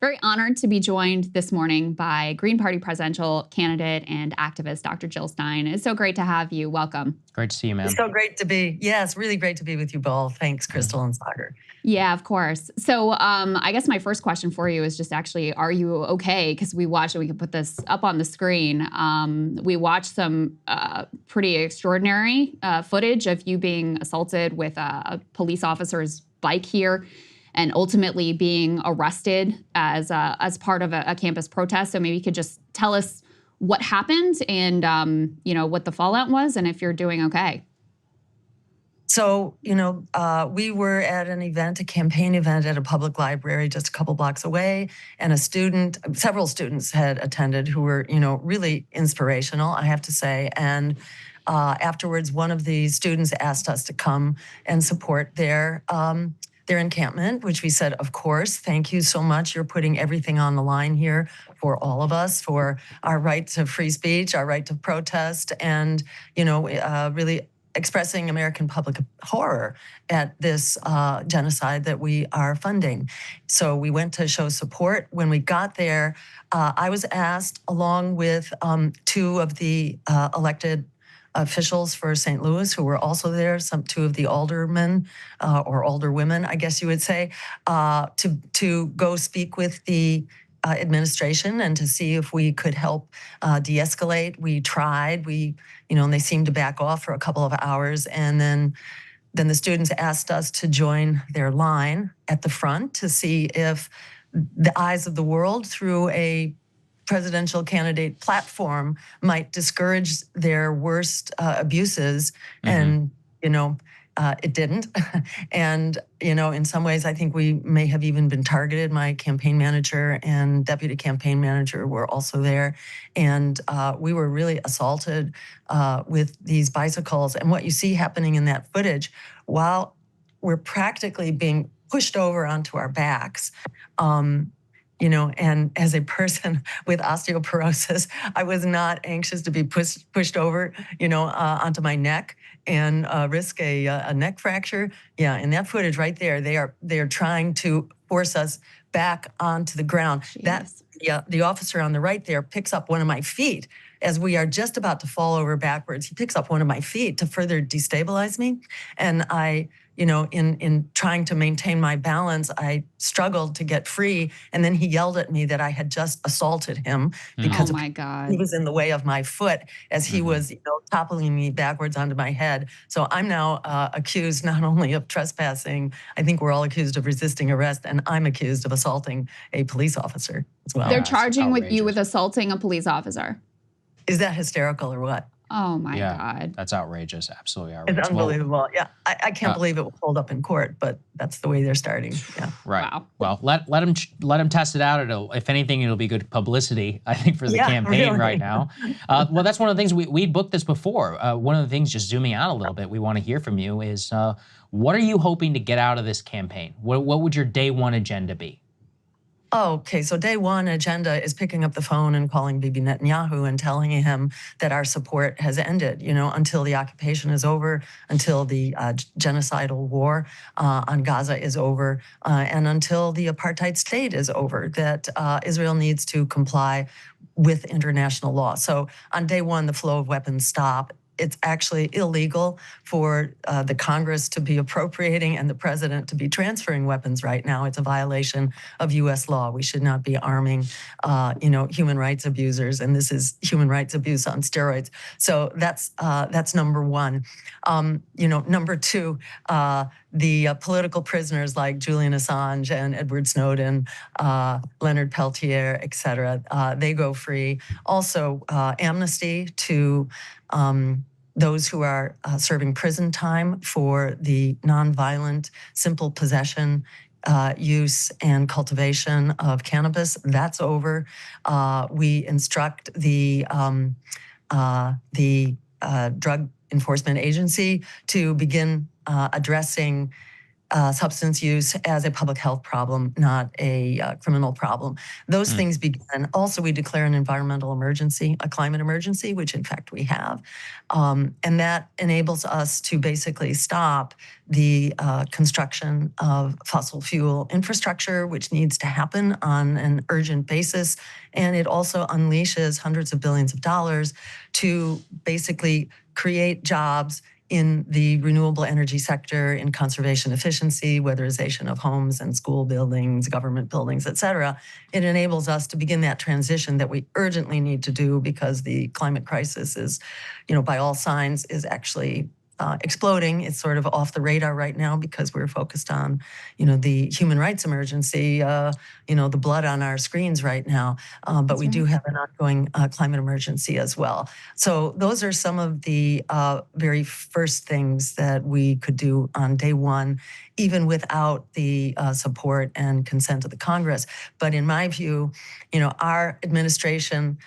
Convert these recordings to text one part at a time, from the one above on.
Very honored to be joined this morning by Green Party presidential candidate and activist, Dr. Jill Stein. It's so great to have you. Welcome. Great to see you, ma'am. It's so great to be. Yes, really great to be with you both. Thanks, Crystal and Sagar. Yeah, of course. So I guess my first question for you is just actually, are you okay? Because we watched, and we can put this up on the screen. We watched some pretty extraordinary footage of you being assaulted with a police officer's bike here, and ultimately being arrested as part of a campus protest. So maybe you could just tell us what happened and what the fallout was, and if you're doing okay. So, we were at an event, a campaign event at a public library just a couple blocks away, and several students had attended who were, really inspirational, I have to say. And afterwards, one of the students asked us to come and support their encampment, which we said, of course, thank you so much. You're putting everything on the line here for all of us, for our right to free speech, our right to protest, and, really expressing American public horror at this genocide that we are funding. So we went to show support. When we got there, I was asked, along with two of the elected officials for St. Louis who were also there, two of the aldermen or alderwomen, I guess you would say, to go speak with the administration and to see if we could help de-escalate. We tried, and they seemed to back off for a couple of hours. And then the students asked us to join their line at the front to see if the eyes of the world through a presidential candidate platform might discourage their worst abuses. And, it didn't. And, in some ways, I think we may have even been targeted. My campaign manager and deputy campaign manager were also there. And we were really assaulted with these bicycles. And what you see happening in that footage, while we're practically being pushed over onto our backs, and as a person with osteoporosis, I was not anxious to be pushed over, onto my neck and risk a neck fracture. Yeah, in that footage right there, they are trying to force us back onto the ground. The officer on the right there picks up one of my feet as we are just about to fall over backwards. He picks up one of my feet to further destabilize me, and I, in trying to maintain my balance, I struggled to get free. And then he yelled at me that I had just assaulted him because oh my God, he was in the way of my foot as he was, toppling me backwards onto my head. So I'm now accused not only of trespassing, I think we're all accused of resisting arrest, and I'm accused of assaulting a police officer as well. They're charging with you with assaulting a police officer. Is that hysterical or what? Oh my God. That's outrageous. Absolutely outrageous. It's unbelievable. Yeah. I can't believe it will hold up in court, but that's the way they're starting. Yeah. Right. Wow. Well, let them test it out. If anything, it'll be good publicity, I think, for the campaign right now. Well, that's one of the things we booked this before. One of the things, just zooming out a little bit, we want to hear from you is what are you hoping to get out of this campaign? What would your day one agenda be? Oh, okay, so day one agenda is picking up the phone and calling Bibi Netanyahu and telling him that our support has ended, until the occupation is over, until the genocidal war on Gaza is over, and until the apartheid state is over, that Israel needs to comply with international law. So on day one, the flow of weapons stop. It's actually illegal for the Congress to be appropriating and the president to be transferring weapons right now. It's a violation of U.S. law. We should not be arming, human rights abusers, and this is human rights abuse on steroids. So that's number one. Number two, the political prisoners like Julian Assange and Edward Snowden, Leonard Peltier, et cetera, they go free. Also, amnesty to those who are serving prison time for the nonviolent, simple possession, use, and cultivation of cannabis. That's over. We instruct the Drug Enforcement Agency to begin addressing substance use as a public health problem, not a criminal problem. Those things began. Also, we declare an environmental emergency, a climate emergency, which in fact we have. And that enables us to basically stop the construction of fossil fuel infrastructure, which needs to happen on an urgent basis. And it also unleashes hundreds of billions of dollars to basically create jobs in the renewable energy sector, in conservation efficiency, weatherization of homes and school buildings, government buildings, et cetera. It enables us to begin that transition that we urgently need to do because the climate crisis is, by all signs, is actually exploding. It's sort of off the radar right now because we're focused on, the human rights emergency, the blood on our screens right now. But we do have an ongoing climate emergency as well. So those are some of the very first things that we could do on day one, even without the support and consent of the Congress. But in my view, our administration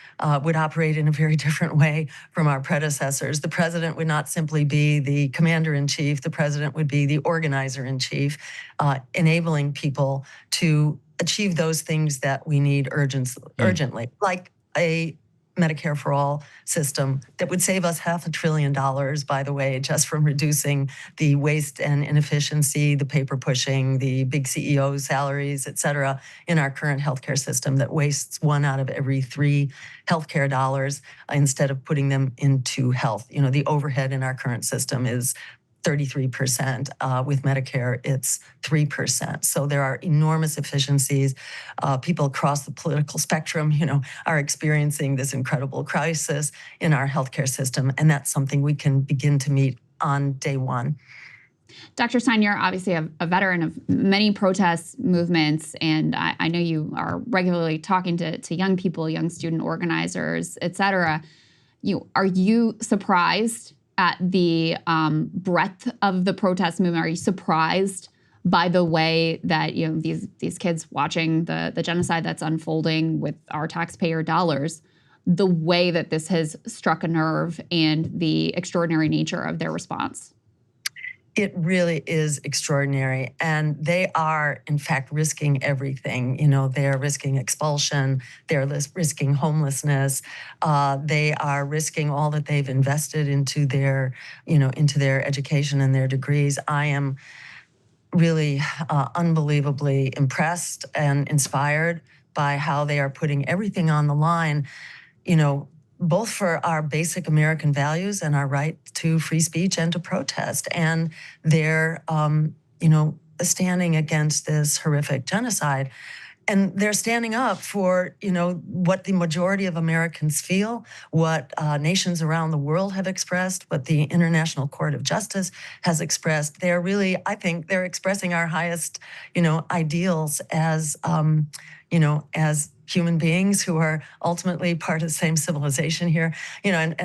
would operate in a very different way from our predecessors. The president would not simply be the commander-in-chief. The president would be the organizer-in-chief, enabling people to achieve those things that we need urgently, like a Medicare for All system that would save us $500 billion, by the way, just from reducing the waste and inefficiency, the paper pushing, the big CEO salaries, et cetera, in our current healthcare system that wastes 1 out of every 3 healthcare dollars instead of putting them into health. The overhead in our current system is 33%. With Medicare, it's 3%. So there are enormous efficiencies. People across the political spectrum, are experiencing this incredible crisis in our healthcare system. And that's something we can begin to meet on day one. Dr. Stein, you're obviously a veteran of many protest movements, and I know you are regularly talking to young people, young student organizers, et cetera. Are you surprised at the breadth of the protest movement? Are you surprised by the way that these kids watching the genocide that's unfolding with our taxpayer dollars, the way that this has struck a nerve and the extraordinary nature of their response? It really is extraordinary. And they are, in fact, risking everything. They are risking expulsion. They're risking homelessness. They are risking all that they've invested into their education and their degrees. I am really unbelievably impressed and inspired by how they are putting everything on the line, both for our basic American values and our right to free speech and to protest. And they're, standing against this horrific genocide. And they're standing up for, what the majority of Americans feel, what nations around the world have expressed, what the International Court of Justice has expressed. They're really, I think, they're expressing our highest, ideals as human beings who are ultimately part of the same civilization here. And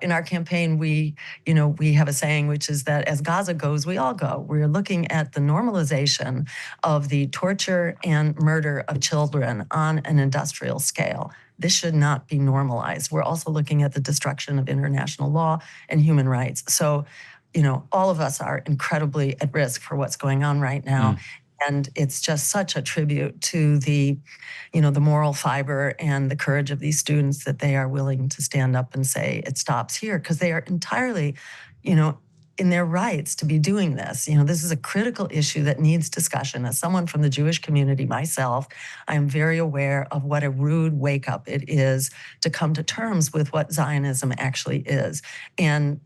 in our campaign, we have a saying, which is that as Gaza goes, we all go. We're looking at the normalization of the torture and murder of children on an industrial scale. This should not be normalized. We're also looking at the destruction of international law and human rights. So, all of us are incredibly at risk for what's going on right now. And it's just such a tribute to the moral fiber and the courage of these students that they are willing to stand up and say it stops here, because they are entirely, in their rights to be doing this. This is a critical issue that needs discussion. As someone from the Jewish community myself, I am very aware of what a rude wake-up it is to come to terms with what Zionism actually is. And,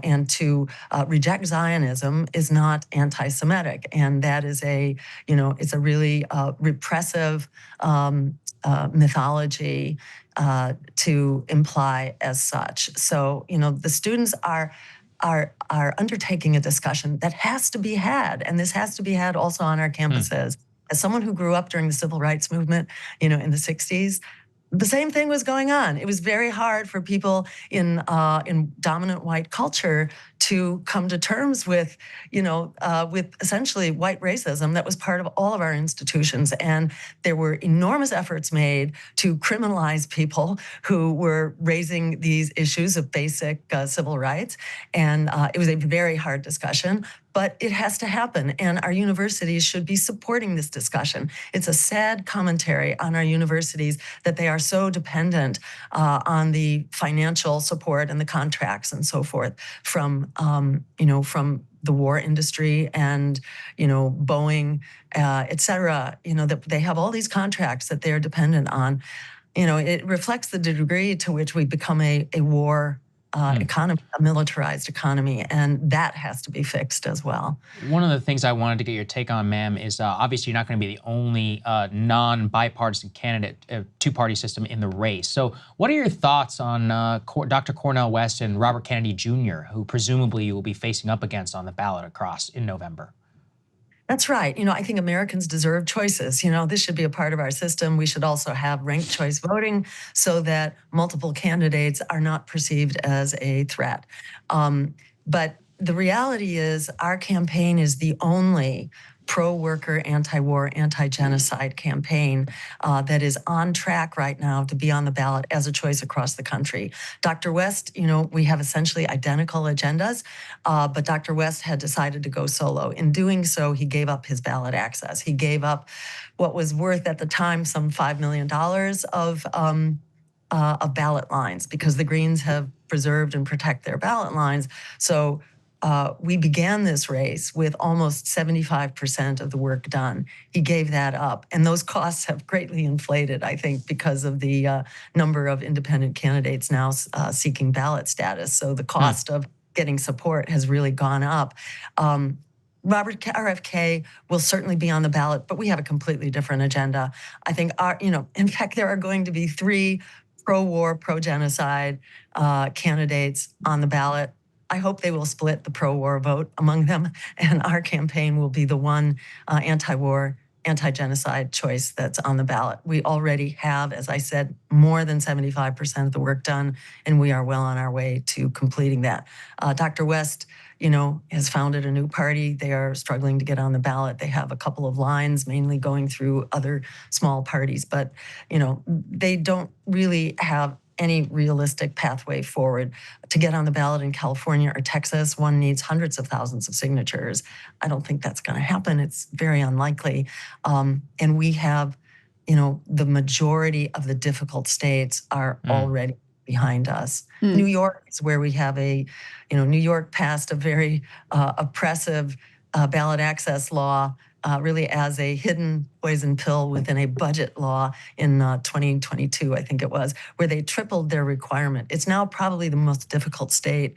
and to reject Zionism is not anti-Semitic. And that is it's a really repressive mythology to imply as such. So, the students are undertaking a discussion that has to be had, and this has to be had also on our campuses. As someone who grew up during the civil rights movement, in the 60s, the same thing was going on. It was very hard for people in dominant white culture to come to terms with, with essentially white racism that was part of all of our institutions. And there were enormous efforts made to criminalize people who were raising these issues of basic civil rights. And it was a very hard discussion. But it has to happen, and our universities should be supporting this discussion. It's a sad commentary on our universities that they are so dependent on the financial support and the contracts and so forth from, from the war industry and, Boeing, et cetera, that they have all these contracts that they're dependent on. It reflects the degree to which we become a war economy, a militarized economy, and that has to be fixed as well. One of the things I wanted to get your take on, ma'am, is obviously you're not going to be the only non-bipartisan candidate, two-party system in the race. So what are your thoughts on Dr. Cornel West and Robert Kennedy Jr., who presumably you will be facing up against on the ballot across in November? That's right. I think Americans deserve choices. This should be a part of our system. We should also have ranked choice voting so that multiple candidates are not perceived as a threat. But the reality is our campaign is the only pro-worker, anti-war, anti-genocide campaign that is on track right now to be on the ballot as a choice across the country. Dr. West, we have essentially identical agendas, but Dr. West had decided to go solo. In doing so, he gave up his ballot access. He gave up what was worth at the time some $5 million of ballot lines, because the Greens have preserved and protect their ballot lines. So we began this race with almost 75% of the work done. He gave that up. And those costs have greatly inflated, I think, because of the number of independent candidates now seeking ballot status. So the cost of getting support has really gone up. Robert RFK will certainly be on the ballot, but we have a completely different agenda. I think in fact, there are going to be 3 pro-war, pro-genocide candidates on the ballot. I hope they will split the pro-war vote among them, and our campaign will be the one anti-war, anti-genocide choice that's on the ballot. We already have, as I said, more than 75% of the work done, and we are well on our way to completing that. Dr. West, has founded a new party. They are struggling to get on the ballot. They have a couple of lines, mainly going through other small parties, but, they don't really have any realistic pathway forward. To get on the ballot in California or Texas, one needs hundreds of thousands of signatures. I don't think that's going to happen. It's very unlikely. And we have, the majority of the difficult states are already behind us. New York is where we have New York passed a very oppressive ballot access law, really as a hidden poison pill within a budget law in 2022, I think it was, where they tripled their requirement. It's now probably the most difficult state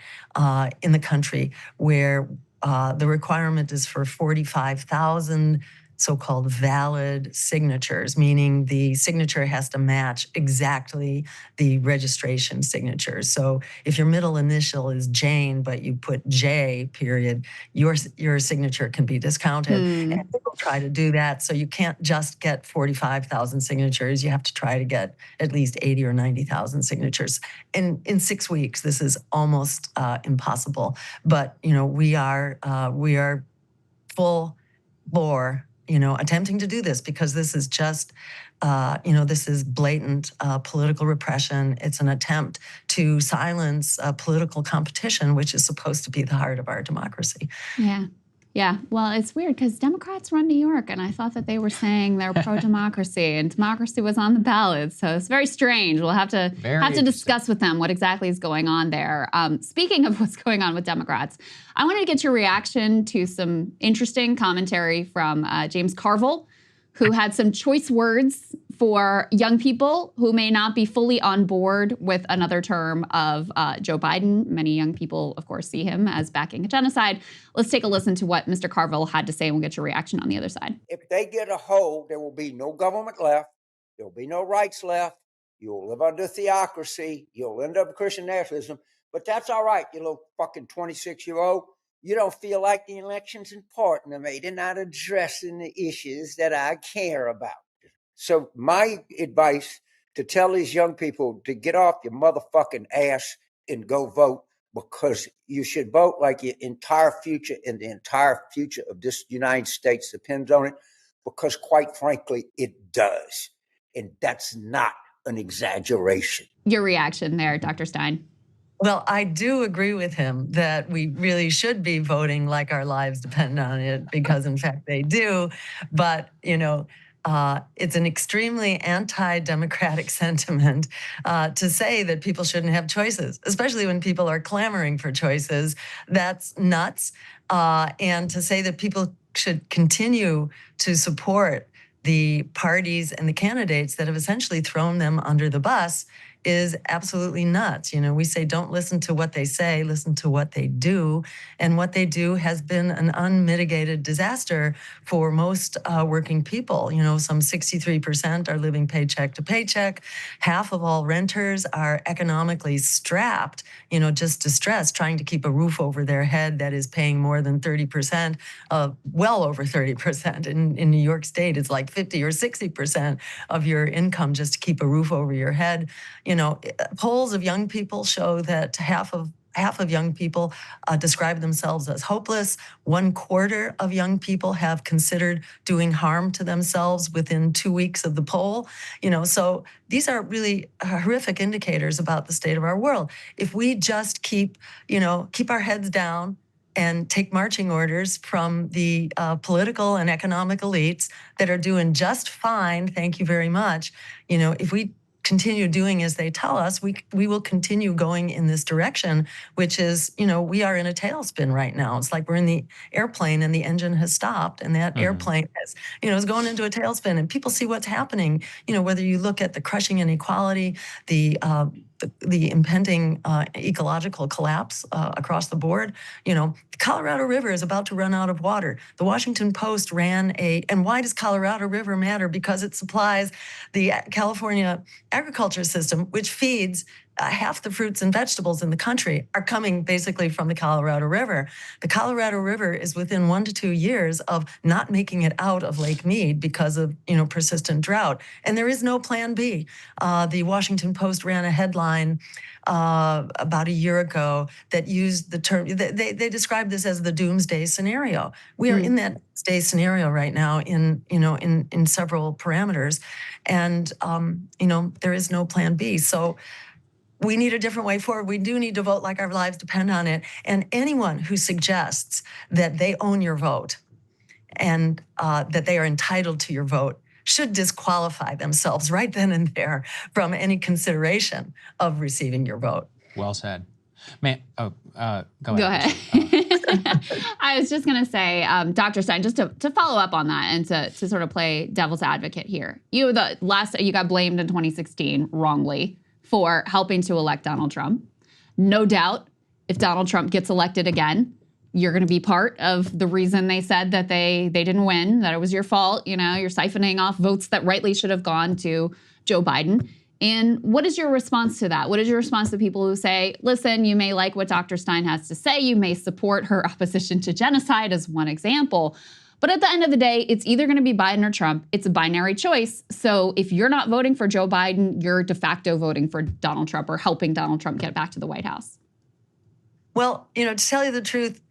in the country, where the requirement is for 45,000 so-called valid signatures, meaning the signature has to match exactly the registration signature. So if your middle initial is Jane, but you put J, period, your signature can be discounted. And people try to do that. So you can't just get 45,000 signatures. You have to try to get at least 80 or 90,000 signatures. In 6 weeks, this is almost impossible. But, we are full bore attempting to do this, because this is just, this is blatant political repression. It's an attempt to silence political competition, which is supposed to be the heart of our democracy. Yeah. Yeah. Well, it's weird because Democrats run New York, and I thought that they were saying they're pro-democracy, and democracy was on the ballot. So it's very strange. We'll have to discuss with them what exactly is going on there. Speaking of what's going on with Democrats, I wanted to get your reaction to some interesting commentary from James Carville, who had some choice words for young people who may not be fully on board with another term of Joe Biden. Many young people, of course, see him as backing a genocide. Let's take a listen to what Mr. Carville had to say, and we'll get your reaction on the other side. If they get a hold, there will be no government left. There will be no rights left. You'll live under theocracy. You'll end up with Christian nationalism. But that's all right, you little fucking 26-year-old. You don't feel like the election's important to me. They're not addressing the issues that I care about. So my advice to tell these young people to get off your motherfucking ass and go vote, because you should vote like your entire future, and the entire future of this United States depends on it, because quite frankly, it does. And that's not an exaggeration. Your reaction there, Dr. Stein? Well, I do agree with him that we really should be voting like our lives depend on it, because in fact they do. But, it's an extremely anti-democratic sentiment to say that people shouldn't have choices, especially when people are clamoring for choices. That's nuts. And to say that people should continue to support the parties and the candidates that have essentially thrown them under the bus is absolutely nuts. We say don't listen to what they say, listen to what they do. And what they do has been an unmitigated disaster for most working people. Some 63% are living paycheck to paycheck. Half of all renters are economically strapped, just distressed, trying to keep a roof over their head that is paying more than 30%, well over 30%. In New York State, it's like 50 or 60% of your income just to keep a roof over your head. Polls of young people show that half of young people describe themselves as hopeless. 1/4 of young people have considered doing harm to themselves within 2 weeks of the poll. So these are really horrific indicators about the state of our world. If we just keep our heads down and take marching orders from the political and economic elites that are doing just fine, thank you very much. If we continue doing as they tell us, we will continue going in this direction, which is, we are in a tailspin right now. It's like we're in the airplane and the engine has stopped, and that airplane is going into a tailspin, and people see what's happening. Whether you look at the crushing inequality, the impending ecological collapse across the board. The Colorado River is about to run out of water. The Washington Post and why does Colorado River matter? Because it supplies the California agriculture system, which feeds half the fruits and vegetables in the country are coming basically from the Colorado River. The Colorado River is within 1 to 2 years of not making it out of Lake Mead because of persistent drought, and there is no plan B. The Washington Post ran a headline about a year ago that used the term. They described this as the doomsday scenario. We are in that doomsday scenario right now in several parameters, and there is no plan B. So we need a different way forward. We do need to vote like our lives depend on it. And anyone who suggests that they own your vote and that they are entitled to your vote should disqualify themselves right then and there from any consideration of receiving your vote. Well said. Go ahead. Go ahead. I was just going to say, Dr. Stein, just to follow up on that and to sort of play devil's advocate here. You got blamed in 2016 wrongly for helping to elect Donald Trump. No doubt, if Donald Trump gets elected again, you're going to be part of the reason they said that they didn't win, that it was your fault. You're siphoning off votes that rightly should have gone to Joe Biden. And what is your response to that? What is your response to people who say, listen, you may like what Dr. Stein has to say, you may support her opposition to genocide as one example, but at the end of the day, it's either going to be Biden or Trump. It's a binary choice. So if you're not voting for Joe Biden, you're de facto voting for Donald Trump or helping Donald Trump get back to the White House. Well, to tell you the truth,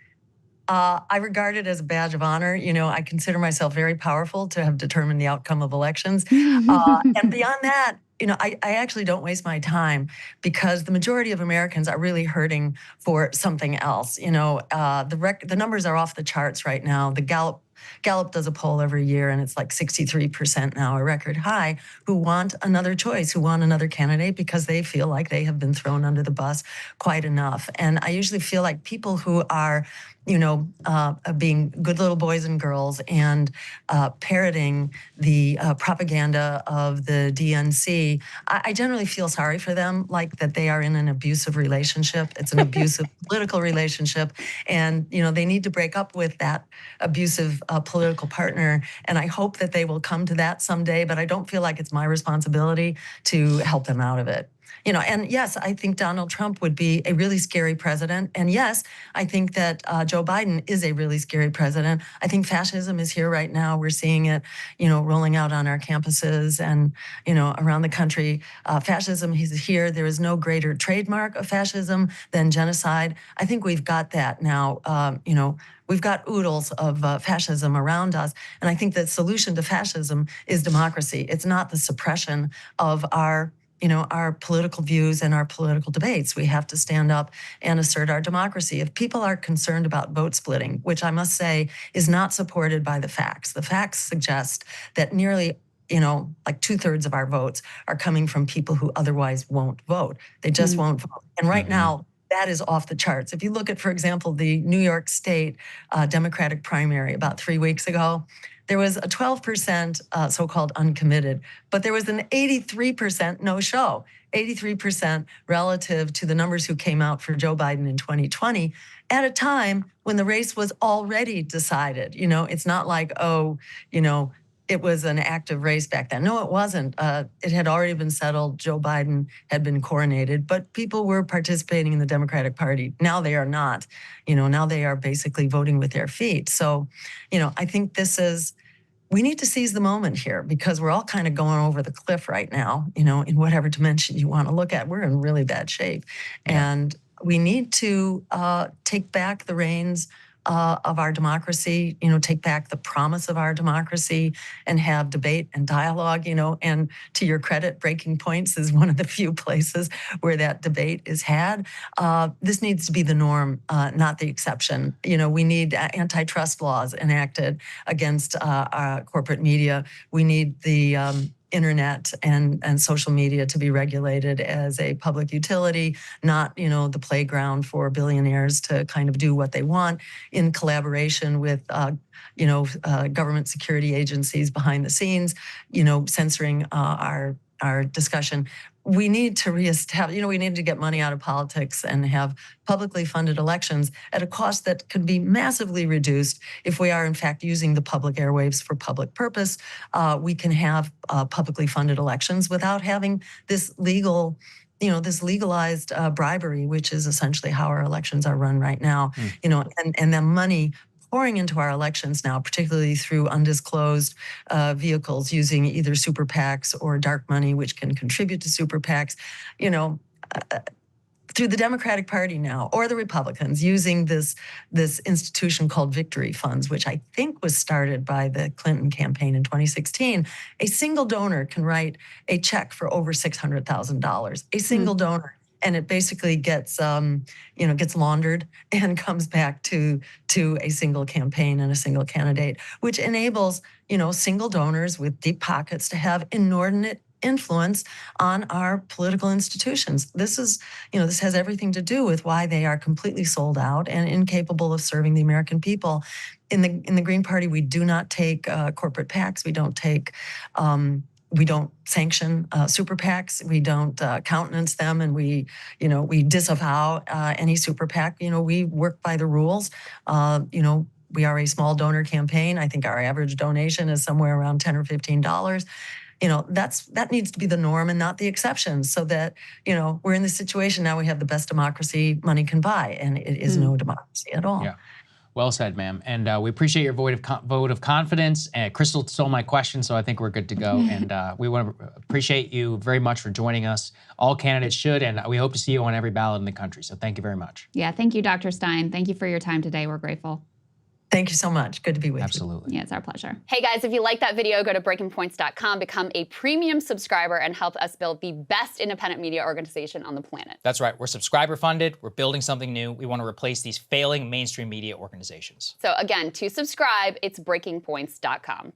I regard it as a badge of honor. I consider myself very powerful to have determined the outcome of elections. And beyond that, I actually don't waste my time because the majority of Americans are really hurting for something else. The numbers are off the charts right now. The Gallup does a poll every year, and it's like 63% now, a record high, who want another choice, who want another candidate because they feel like they have been thrown under the bus quite enough. And I usually feel like people who are being good little boys and girls and parroting the propaganda of the DNC, I generally feel sorry for them, like that they are in an abusive relationship. It's an abusive political relationship, and they need to break up with that abusive political partner. And I hope that they will come to that someday, but I don't feel like it's my responsibility to help them out of it. And yes, I think Donald Trump would be a really scary president. And yes, I think that Joe Biden is a really scary president. I think fascism is here right now. We're seeing it, rolling out on our campuses and, around the country. Fascism is here. There is no greater trademark of fascism than genocide. I think we've got that now. We've got oodles of fascism around us. And I think the solution to fascism is democracy. It's not the suppression of our our political views and our political debates. We have to stand up and assert our democracy. If people are concerned about vote splitting, which I must say is not supported by the facts suggest that nearly like 2/3 of our votes are coming from people who otherwise won't vote. They just won't vote. And right now, that is off the charts. If you look at, for example, the New York State Democratic primary about 3 weeks ago, there was a 12% so-called uncommitted, but there was an 83% no-show, 83% relative to the numbers who came out for Joe Biden in 2020 at a time when the race was already decided. It's not like, it was an active race back then. No, it wasn't. It had already been settled. Joe Biden had been coronated, but people were participating in the Democratic Party. Now they are not. Now they are basically voting with their feet. So, I think we need to seize the moment here because we're all kind of going over the cliff right now, in whatever dimension you want to look at. We're in really bad shape. Yeah. And we need to take back the reins of our democracy, take back the promise of our democracy and have debate and dialogue, and to your credit, Breaking Points is one of the few places where that debate is had. This needs to be the norm, not the exception. We need antitrust laws enacted against corporate media. We need the internet and social media to be regulated as a public utility, not, the playground for billionaires to kind of do what they want in collaboration with, government security agencies behind the scenes, censoring our discussion. We need to reestablish, we need to get money out of politics and have publicly funded elections at a cost that could be massively reduced if we are in fact using the public airwaves for public purpose. We can have publicly funded elections without having this legalized bribery, which is essentially how our elections are run right now. And the money pouring into our elections now, particularly through undisclosed vehicles using either super PACs or dark money, which can contribute to super PACs, through the Democratic Party now, or the Republicans using this institution called victory funds, which I think was started by the Clinton campaign in 2016. A single donor can write a check for over $600,000. A single donor. And it basically gets laundered and comes back to a single campaign and a single candidate, which enables, single donors with deep pockets to have inordinate influence on our political institutions. This has everything to do with why they are completely sold out and incapable of serving the American people. In the Green Party, we do not take corporate PACs. We don't sanction super PACs. We don't countenance them, and we disavow any super PAC. We work by the rules. We are a small donor campaign. I think our average donation is somewhere around $10 or $15. That needs to be the norm and not the exception, so that, we're in this situation now. We have the best democracy money can buy, and it is no democracy at all. Yeah. Well said, ma'am. And we appreciate your vote of confidence. Crystal stole my question, so I think we're good to go. And we want to appreciate you very much for joining us. All candidates should, and we hope to see you on every ballot in the country. So thank you very much. Yeah, thank you, Dr. Stein. Thank you for your time today. We're grateful. Thank you so much. Good to be with you. Absolutely. Yeah, it's our pleasure. Hey guys, if you like that video, go to breakingpoints.com, become a premium subscriber, and help us build the best independent media organization on the planet. That's right. We're subscriber funded. We're building something new. We want to replace these failing mainstream media organizations. So again, to subscribe, it's breakingpoints.com.